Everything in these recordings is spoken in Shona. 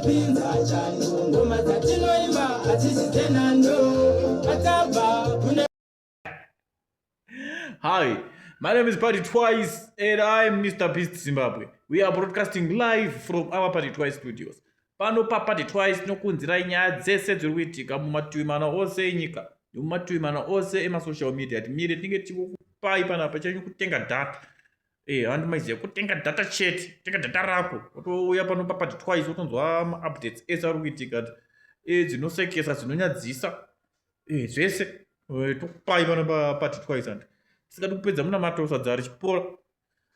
Hi, my name is Party Twice and I'm Mr. Beast Zimbabwe. We are broadcasting live from our Party Twice studios. Pano pa Party Twice nokunzira nyaya dzese dziri kuitika mumativi mana ose enyika nemumativi mana ose emasocial media. Timire tinge tikupai panapa chanyu kutenga data. Handu maiziya kutenga data chete, tenga data rako. Wotouya pano pa Party Twice wotonzwa ma-updates ese ari kuitika. Dzinosekesa, dzinonyadzisa. Zvese tokupai pano pa Party Twice antu. Tisingadi kupedza muna matosadzara chipora.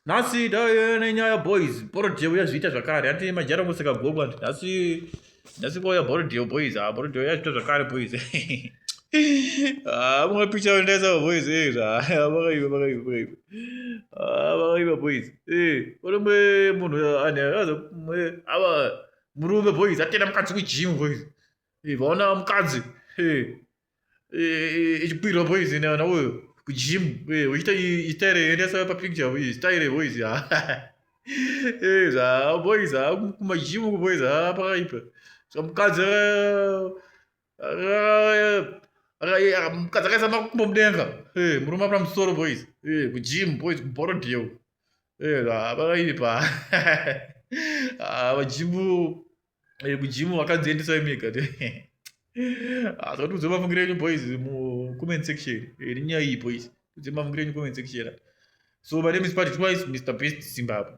Nhasi nenyaya boys, borodheo yazviita zvakare. Hati majara museka gogwa antu. Nhasi kwauya borodheo boys, borodheo yazviita zvakare boys. Mumwe picha ndaisa boys vakaiva boys. Pane munhu ava murume boys atenda mukadzi kujimu boys. Vaona mukadzi ichikwirwa boys nauyo kujimu uchiita itaire endesa papicture boys itaire boys boys kumajimu boys pakaipa mukadzi akaisa makumbo mudenga murume apina musoro boys kujimu boys kuborodheo pakaipa kujimu vakadziendesa mega Tudze mafungiro enyu boys comment section nenyaya iyi boys. Tudze mafungiro enyu comment section. So my name is Party Twice, Mr. Beast Zimbabwe.